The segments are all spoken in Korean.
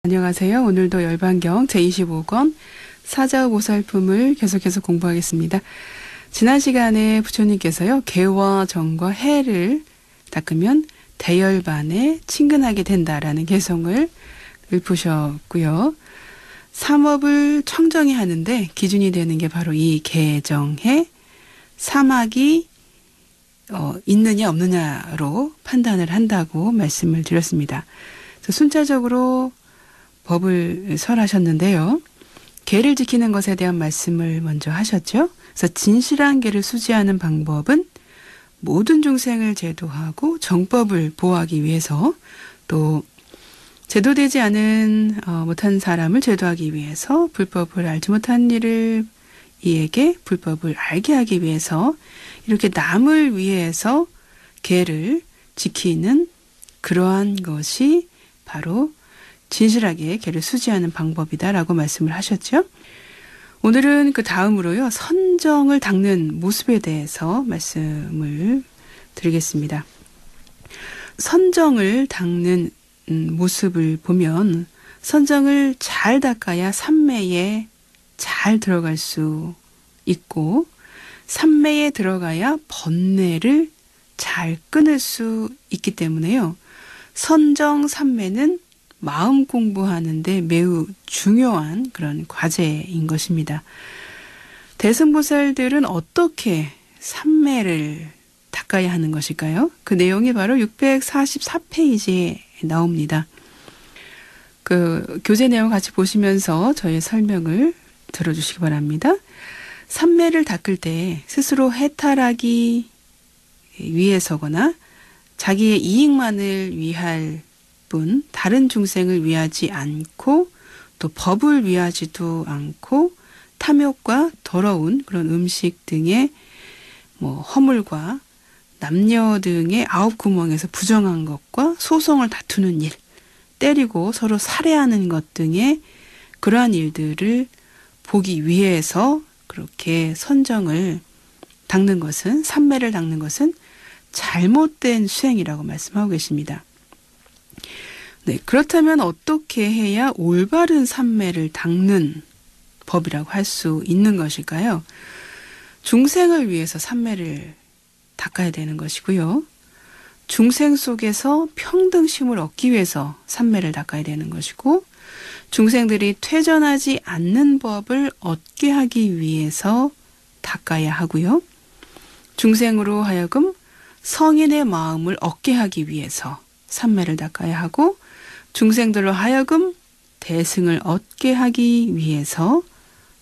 안녕하세요. 오늘도 열반경 제25권 사자의 보살품을 계속해서 공부하겠습니다. 지난 시간에 부처님께서요, 개와 정과 해를 닦으면 대열반에 친근하게 된다라는 개성을 읊으셨고요. 삼업을 청정히 하는데 기준이 되는 게 바로 이 개정해 삼학이 있느냐 없느냐로 판단을 한다고 말씀을 드렸습니다. 그래서 순차적으로 법을 설하셨는데요. 계를 지키는 것에 대한 말씀을 먼저 하셨죠. 그래서 진실한 계를 수지하는 방법은 모든 중생을 제도하고 정법을 보호하기 위해서, 또 제도되지 않은 못한 사람을 제도하기 위해서, 불법을 알지 못한 이에게 불법을 알게 하기 위해서, 이렇게 남을 위해서 계를 지키는 그러한 것이 바로 진실하게 계를 수지하는 방법이다라고 말씀을 하셨죠. 오늘은 그 다음으로요, 선정을 닦는 모습에 대해서 말씀을 드리겠습니다. 선정을 닦는 모습을 보면 선정을 잘 닦아야 삼매에 잘 들어갈 수 있고, 삼매에 들어가야 번뇌를 잘 끊을 수 있기 때문에요. 선정 삼매는 마음 공부하는데 매우 중요한 그런 과제인 것입니다. 대승보살들은 어떻게 삼매를 닦아야 하는 것일까요? 그 내용이 바로 644페이지에 나옵니다. 그 교재 내용 같이 보시면서 저의 설명을 들어주시기 바랍니다. 삼매를 닦을 때 스스로 해탈하기 위해서거나 자기의 이익만을 위할 뿐 다른 중생을 위하지 않고, 또 법을 위하지도 않고, 탐욕과 더러운 그런 음식 등의 허물과 남녀 등의 아홉 구멍에서 부정한 것과 소송을 다투는 일, 때리고 서로 살해하는 것 등의 그러한 일들을 보기 위해서 그렇게 선정을 닦는 것은, 삼매를 닦는 것은 잘못된 수행이라고 말씀하고 계십니다. 네, 그렇다면 어떻게 해야 올바른 삼매를 닦는 법이라고 할 수 있는 것일까요? 중생을 위해서 삼매를 닦아야 되는 것이고요. 중생 속에서 평등심을 얻기 위해서 삼매를 닦아야 되는 것이고, 중생들이 퇴전하지 않는 법을 얻게 하기 위해서 닦아야 하고요. 중생으로 하여금 성인의 마음을 얻게 하기 위해서 삼매를 닦아야 하고, 중생들로 하여금 대승을 얻게 하기 위해서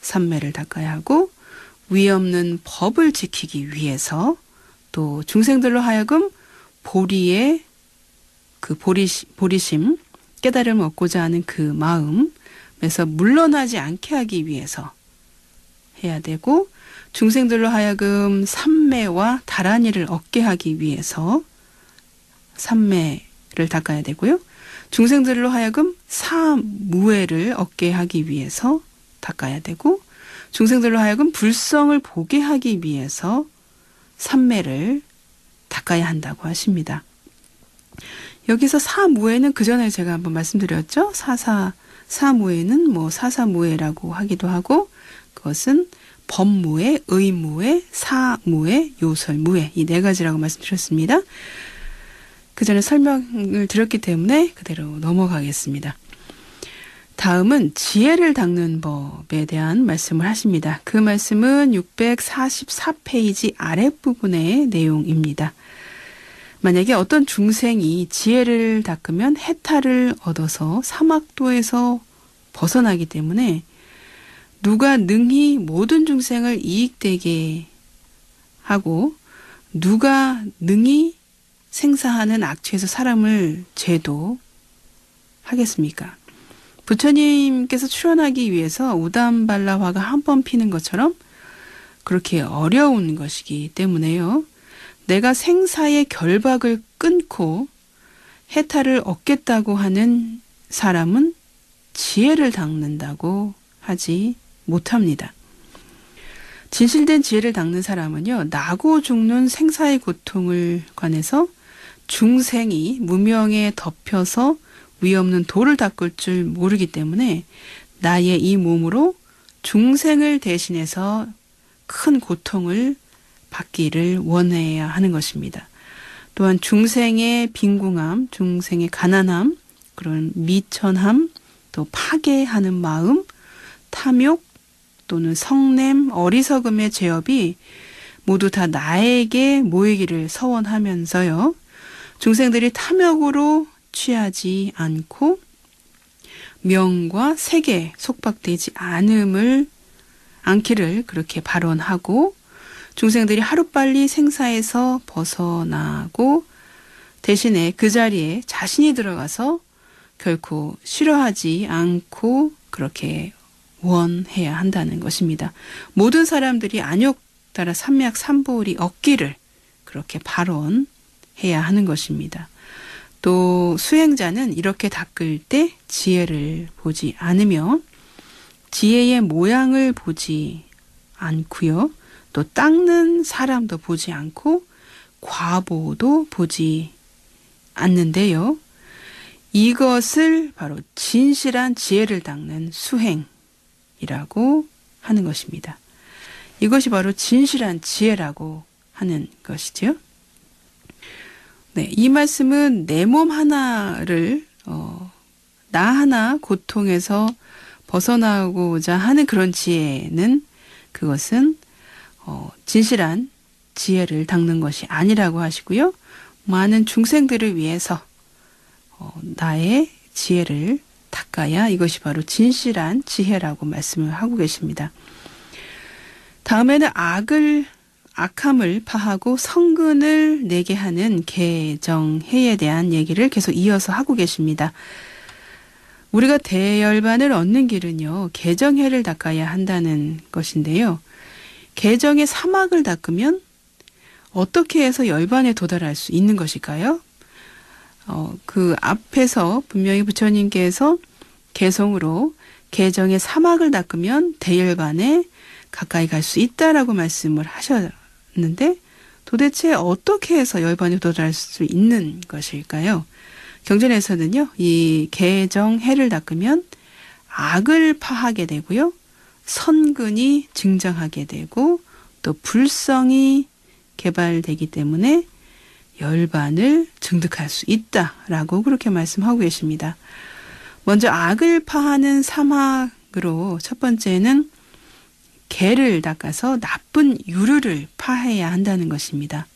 삼매를 닦아야 하고, 위없는 법을 지키기 위해서, 또 중생들로 하여금 보리의 그 보리심, 깨달음을 얻고자 하는 그 마음에서 물러나지 않게 하기 위해서 해야 되고, 중생들로 하여금 삼매와 다란이를 얻게 하기 위해서 삼매를 닦아야 되고요. 중생들로 하여금 사무예를 얻게 하기 위해서 닦아야 되고, 중생들로 하여금 불성을 보게 하기 위해서 삼매를 닦아야 한다고 하십니다. 여기서 사무예는 그 전에 제가 한번 말씀드렸죠. 사무예는 사사무예라고 하기도 하고, 그것은 법무예, 의무예, 사무예, 요설무예, 이 네 가지라고 말씀드렸습니다. 그 전에 설명을 드렸기 때문에 그대로 넘어가겠습니다. 다음은 지혜를 닦는 법에 대한 말씀을 하십니다. 그 말씀은 644페이지 아랫부분의 내용입니다. 만약에 어떤 중생이 지혜를 닦으면 해탈을 얻어서 사막도에서 벗어나기 때문에 누가 능히 모든 중생을 이익되게 하고, 누가 능히 생사하는 악취에서 사람을 제도하겠습니까? 부처님께서 출현하기 위해서 우담발라화가 한 번 피는 것처럼 그렇게 어려운 것이기 때문에요. 내가 생사의 결박을 끊고 해탈을 얻겠다고 하는 사람은 지혜를 닦는다고 하지 못합니다. 진실된 지혜를 닦는 사람은요, 나고 죽는 생사의 고통을 관해서 중생이 무명에 덮여서 위없는 돌을 닦을 줄 모르기 때문에 나의 이 몸으로 중생을 대신해서 큰 고통을 받기를 원해야 하는 것입니다. 또한 중생의 빈궁함, 중생의 가난함, 그런 미천함, 또 파괴하는 마음, 탐욕 또는 성냄, 어리석음의 죄업이 모두 다 나에게 모이기를 서원하면서요. 중생들이 탐욕으로 취하지 않고 명과 색에 속박되지 않기를 그렇게 발언하고 중생들이 하루빨리 생사에서 벗어나고 대신에 그 자리에 자신이 들어가서 결코 싫어하지 않고 그렇게 원해야 한다는 것입니다. 모든 사람들이 안욕 따라 삼약 삼보울이 없기를 그렇게 발언해야 하는 것입니다. 또 수행자는 이렇게 닦을 때 지혜를 보지 않으며 지혜의 모양을 보지 않고요. 또 닦는 사람도 보지 않고 과보도 보지 않는데요. 이것을 바로 진실한 지혜를 닦는 수행이라고 하는 것입니다. 이것이 바로 진실한 지혜라고 하는 것이죠. 네, 이 말씀은 내 몸 하나를 나 하나 고통에서 벗어나고자 하는 그런 지혜는 그것은 진실한 지혜를 닦는 것이 아니라고 하시고요. 많은 중생들을 위해서 나의 지혜를 닦아야 이것이 바로 진실한 지혜라고 말씀을 하고 계십니다. 다음에는 악함을 파하고 성근을 내게 하는 개정해에 대한 얘기를 계속 이어서 하고 계십니다. 우리가 대열반을 얻는 길은요, 개정해를 닦아야 한다는 것인데요. 개정의 사막을 닦으면 어떻게 해서 열반에 도달할 수 있는 것일까요? 그 앞에서 분명히 부처님께서 개성으로 개정의 사막을 닦으면 대열반에 가까이 갈 수 있다라고 말씀을 하셨는데 도대체 어떻게 해서 열반에 도달할 수 있는 것일까요? 경전에서는요, 이 개정해를 닦으면 악을 파하게 되고요, 선근이 증정하게 되고 또 불성이 개발되기 때문에 열반을 증득할 수 있다라고 그렇게 말씀하고 계십니다. 먼저 악을 파하는 사막으로 첫 번째는 개를 닦아서 나쁜 유르를 파해야 한다는 것입니다.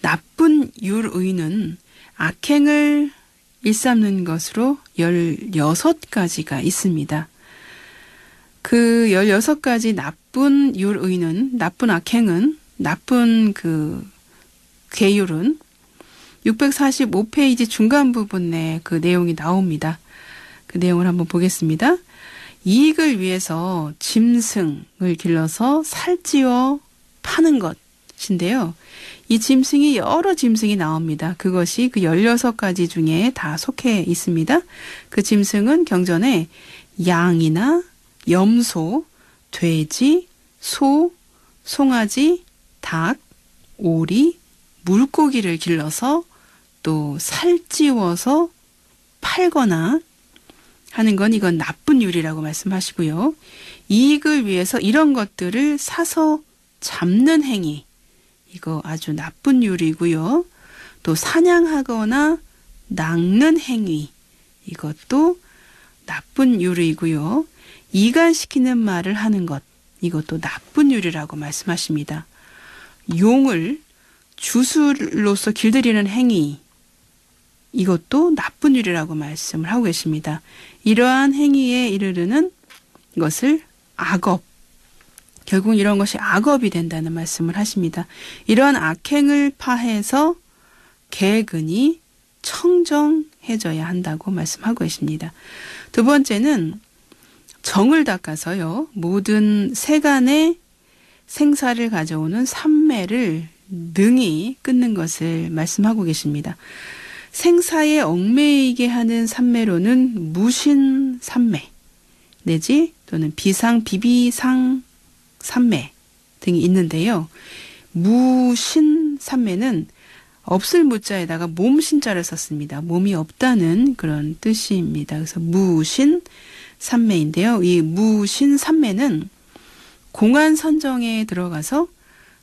나쁜 율의는 악행을 일삼는 것으로 16가지가 있습니다. 그 16가지 나쁜 율의는, 나쁜 악행은, 나쁜 그 괴율은 645페이지 중간 부분에 그 내용이 나옵니다. 그 내용을 한번 보겠습니다. 이익을 위해서 짐승을 길러서 살찌워 파는 것인데요. 이 짐승이 여러 짐승이 나옵니다. 그것이 그 16가지 중에 다 속해 있습니다. 그 짐승은 경전에 양이나 염소, 돼지, 소, 송아지, 닭, 오리, 물고기를 길러서 또 살찌워서 팔거나 하는 건 이건 나쁜 율이라고 말씀하시고요. 이익을 위해서 이런 것들을 사서 잡는 행위, 이거 아주 나쁜 율이고요. 또 사냥하거나 낚는 행위, 이것도 나쁜 율이고요. 이간시키는 말을 하는 것, 이것도 나쁜 율이라고 말씀하십니다. 용을 주술로서 길들이는 행위, 이것도 나쁜 율이라고 말씀을 하고 계십니다. 이러한 행위에 이르르는 것을 악업, 결국 이런 것이 악업이 된다는 말씀을 하십니다. 이러한 악행을 파해서 개근이 청정해져야 한다고 말씀하고 계십니다. 두 번째는 정을 닦아서요, 모든 세간의 생사를 가져오는 삼매를 능히 끊는 것을 말씀하고 계십니다. 생사에 얽매이게 하는 삼매로는 무신 삼매 내지 또는 비상 비비상 삼매 등이 있는데요. 무신 삼매는 없을 무자에다가 몸신자를 썼습니다. 몸이 없다는 그런 뜻입니다. 그래서 무신삼매인데요. 이 무신삼매는 공안 선정에 들어가서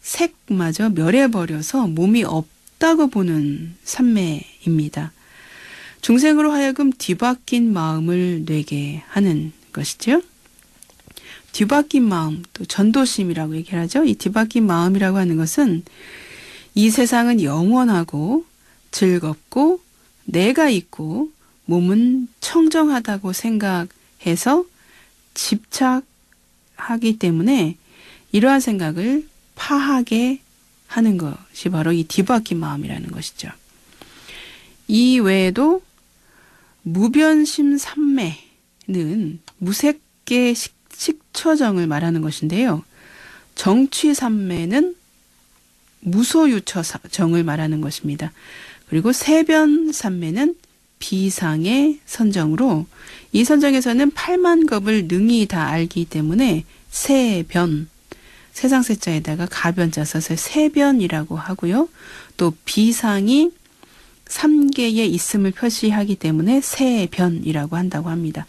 색마저 멸해버려서 몸이 없다고 보는 삼매입니다. 중생으로 하여금 뒤바뀐 마음을 내게 하는 것이죠. 뒤바뀐 마음, 또 전도심이라고 얘기를 하죠. 이 뒤바뀐 마음이라고 하는 것은 이 세상은 영원하고 즐겁고 내가 있고 몸은 청정하다고 생각해서 집착하기 때문에 이러한 생각을 파하게 하는 것이 바로 이 뒤바뀐 마음이라는 것이죠. 이 외에도 무변심 삼매는 무색계 식처정을 말하는 것인데요. 정취 삼매는 무소유처정을 말하는 것입니다. 그리고 세변 삼매는 비상의 선정으로 이 선정에서는 8만 겁을 능히 다 알기 때문에 세변, 세상 세자에다가 가변자 써서 세변이라고 하고요. 또 비상이 3개에 있음을 표시하기 때문에 세변이라고 한다고 합니다.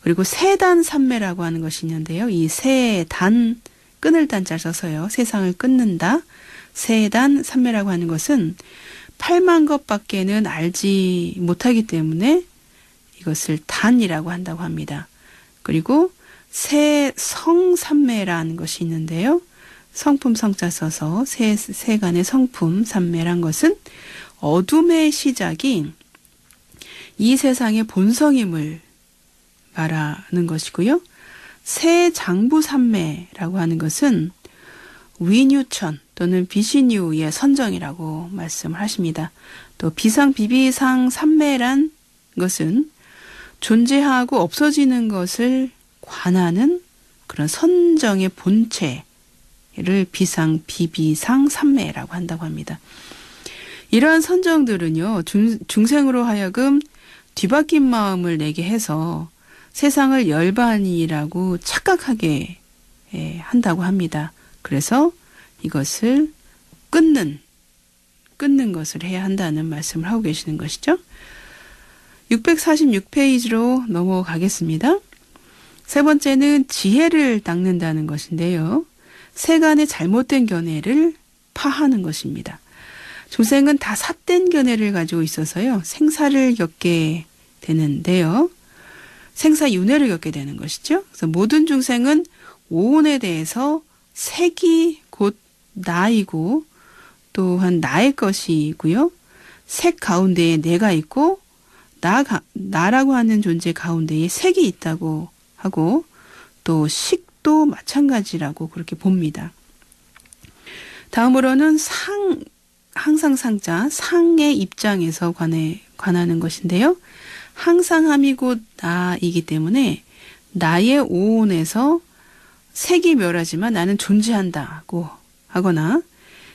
그리고 세단 삼매라고 하는 것이 있는데요. 이 세단, 끊을 단자를 써서요. 세상을 끊는다. 세단 삼매라고 하는 것은 8만 것밖에는 알지 못하기 때문에 이것을 단이라고 한다고 합니다. 그리고 세성삼매라는 것이 있는데요. 성품 성자 써서 세간의 성품 삼매란 것은 어둠의 시작이 이 세상의 본성임을 말하는 것이고요. 세장부삼매라고 하는 것은 위뉴천 또는 비신유의 선정이라고 말씀을 하십니다. 또 비상비비상 삼매란 것은 존재하고 없어지는 것을 관하는 그런 선정의 본체를 비상비비상 삼매라고 한다고 합니다. 이러한 선정들은요, 중생으로 하여금 뒤바뀐 마음을 내게 해서 세상을 열반이라고 착각하게 한다고 합니다. 그래서 이것을 끊는 것을 해야 한다는 말씀을 하고 계시는 것이죠. 646페이지로 넘어가겠습니다. 세 번째는 지혜를 닦는다는 것인데요. 세간의 잘못된 견해를 파하는 것입니다. 중생은 다 삿된 견해를 가지고 있어서요. 생사를 겪게 되는데요. 생사윤회를 겪게 되는 것이죠. 그래서 모든 중생은 오온에 대해서 색이 곧 나이고 또한 나의 것이고요. 색 가운데에 내가 있고 나라고 하는 존재 가운데에 색이 있다고 하고 또 식도 마찬가지라고 그렇게 봅니다. 다음으로는 항상 상자 상의 입장에서 관하는 것인데요. 항상함이 곧 나이기 때문에 나의 오온에서 색이 멸하지만 나는 존재한다고 하거나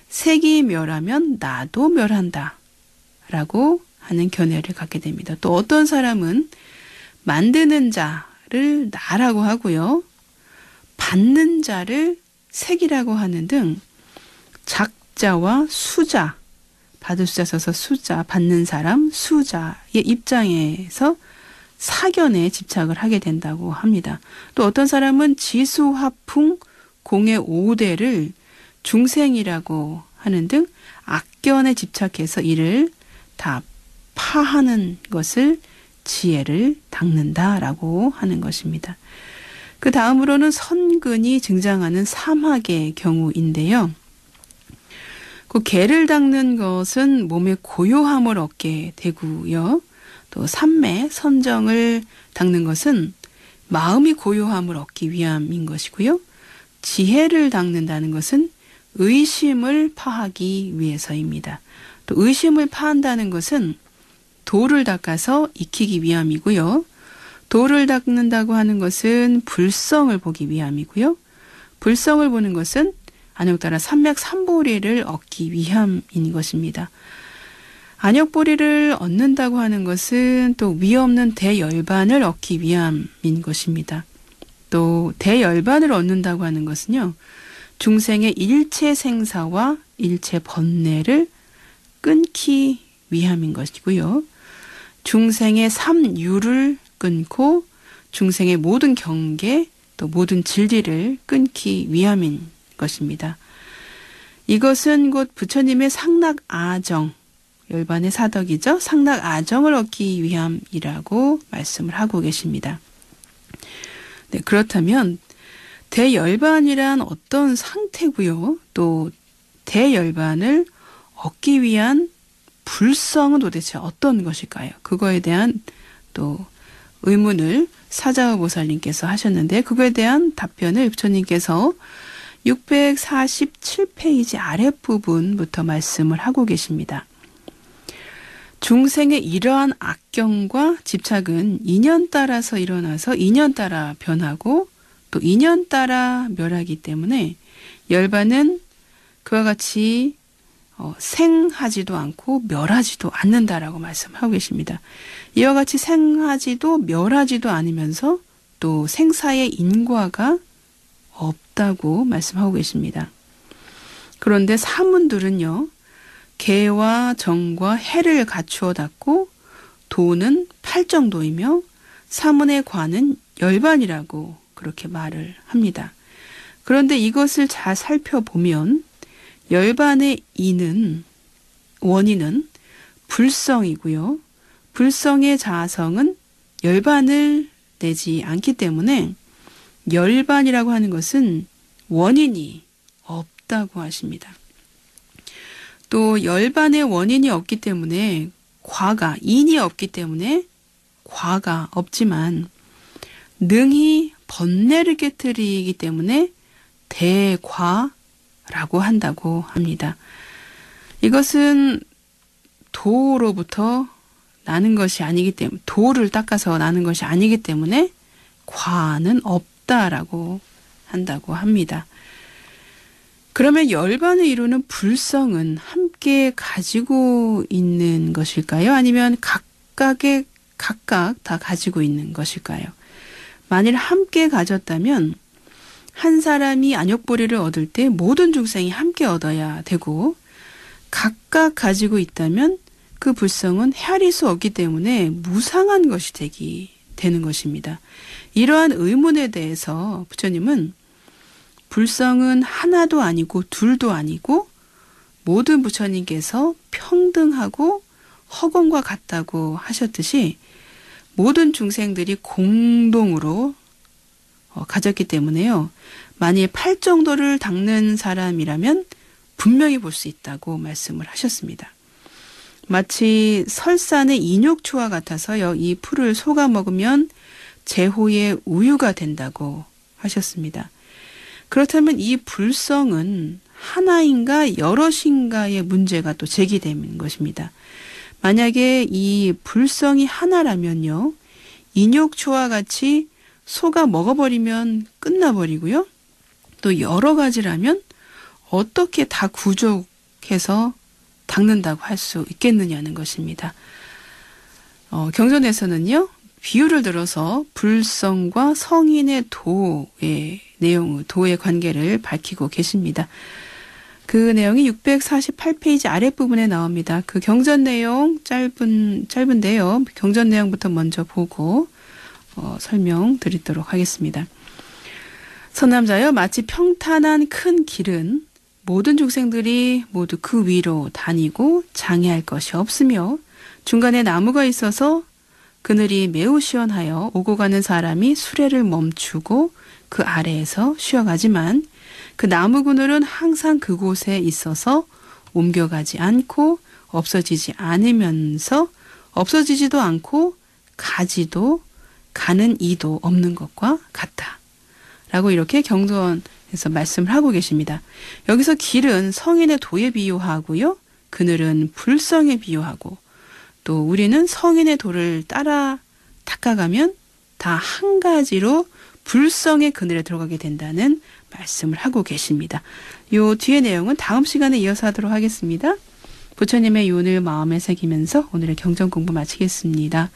색이 멸하면 나도 멸한다 라고 하는 견해를 갖게 됩니다. 또 어떤 사람은 만드는 자를 나라고 하고요. 받는 자를 색이라고 하는 등 작자와 수자, 받을 수자 써서 수자, 받는 사람, 수자의 입장에서 사견에 집착을 하게 된다고 합니다. 또 어떤 사람은 지수화풍 공의 5대를 중생이라고 하는 등 악견에 집착해서 이를 다 파하는 것을 지혜를 닦는다라고 하는 것입니다. 그 다음으로는 선근이 증장하는 삼학의 경우인데요. 그 개를 닦는 것은 몸의 고요함을 얻게 되고요. 또 삼매, 선정을 닦는 것은 마음이 고요함을 얻기 위함인 것이고요. 지혜를 닦는다는 것은 의심을 파하기 위해서입니다. 또 의심을 파한다는 것은 도를 닦아서 익히기 위함이고요. 도를 닦는다고 하는 것은 불성을 보기 위함이고요. 불성을 보는 것은 안욕 따라 삼맥삼보리를 얻기 위함인 것입니다. 안욕보리를 얻는다고 하는 것은 또 위없는 대열반을 얻기 위함인 것입니다. 또 대열반을 얻는다고 하는 것은요. 중생의 일체 생사와 일체 번뇌를 끊기 위함인 것이고요. 중생의 삼유를 끊고 중생의 모든 경계 또 모든 진리를 끊기 위함인 것입니다. 이것은 곧 부처님의 상락아정, 열반의 사덕이죠. 상락아정을 얻기 위함이라고 말씀을 하고 계십니다. 네, 그렇다면 대열반이란 어떤 상태고요. 또 대열반을 얻기 위한 불성은 도대체 어떤 것일까요? 그거에 대한 또 의문을 사자의 보살님께서 하셨는데 그거에 대한 답변을 부처님께서 647페이지 아랫부분부터 말씀을 하고 계십니다. 중생의 이러한 악경과 집착은 인연 따라서 일어나서 인연 따라 변하고 또 인연 따라 멸하기 때문에 열반은 그와 같이 생하지도 않고 멸하지도 않는다라고 말씀하고 계십니다. 이와 같이 생하지도 멸하지도 않으면서 또 생사의 인과가 없다고 말씀하고 계십니다. 그런데 사문들은요. 계와 정과 해를 갖추어 닦고 도는 팔정도이며 사문의 관은 열반이라고 그렇게 말을 합니다. 그런데 이것을 잘 살펴보면 열반의 원인은 불성이고요. 불성의 자성은 열반을 내지 않기 때문에 열반이라고 하는 것은 원인이 없다고 하십니다. 또 열반의 원인이 없기 때문에 인이 없기 때문에 과가 없지만 능히 번뇌를 깨뜨리기 때문에 대과라고 한다고 합니다. 이것은 도로부터 나는 것이 아니기 때문에 도를 닦아서 나는 것이 아니기 때문에 과는 없다라고 한다고 합니다. 그러면 열반을 이루는 불성은 함께 가지고 있는 것일까요? 아니면 각각 다 가지고 있는 것일까요? 만일 함께 가졌다면 한 사람이 안욕보리를 얻을 때 모든 중생이 함께 얻어야 되고 각각 가지고 있다면 그 불성은 헤아릴 수 없기 때문에 무상한 것이 되는 것입니다. 이러한 의문에 대해서 부처님은 불성은 하나도 아니고 둘도 아니고 모든 부처님께서 평등하고 허공과 같다고 하셨듯이 모든 중생들이 공동으로 가졌기 때문에요. 만일 팔정도를 닦는 사람이라면 분명히 볼 수 있다고 말씀을 하셨습니다. 마치 설산의 인욕추와 같아서요. 이 풀을 쏘가 먹으면 제호의 우유가 된다고 하셨습니다. 그렇다면 이 불성은 하나인가 여럿인가의 문제가 또 제기되는 것입니다. 만약에 이 불성이 하나라면요. 인욕추와 같이 소가 먹어버리면 끝나버리고요. 또 여러 가지라면 어떻게 다 구족해서 닦는다고 할 수 있겠느냐는 것입니다. 경전에서는요. 비유를 들어서 불성과 성인의 도의 내용, 도의 관계를 밝히고 계십니다. 그 내용이 648페이지 아랫부분에 나옵니다. 그 경전 내용 짧은데요. 경전 내용부터 먼저 보고 설명드리도록 하겠습니다. 선남자여 마치 평탄한 큰 길은 모든 중생들이 모두 그 위로 다니고 장애할 것이 없으며 중간에 나무가 있어서 그늘이 매우 시원하여 오고 가는 사람이 수레를 멈추고 그 아래에서 쉬어가지만 그 나무 그늘은 항상 그곳에 있어서 옮겨가지 않고 없어지지 않으면서 없어지지도 않고 가는 이도 없는 것과 같다. 라고 이렇게 경전에서 말씀을 하고 계십니다. 여기서 길은 성인의 도에 비유하고요. 그늘은 불성에 비유하고 또 우리는 성인의 도를 따라 닦아가면 다 한 가지로 불성의 그늘에 들어가게 된다는 말씀을 하고 계십니다. 요 뒤의 내용은 다음 시간에 이어서 하도록 하겠습니다. 부처님의 요운을 마음에 새기면서 오늘의 경전 공부 마치겠습니다.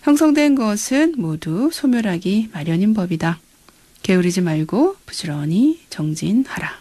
형성된 것은 모두 소멸하기 마련인 법이다. 게으르지 말고 부지런히 정진하라.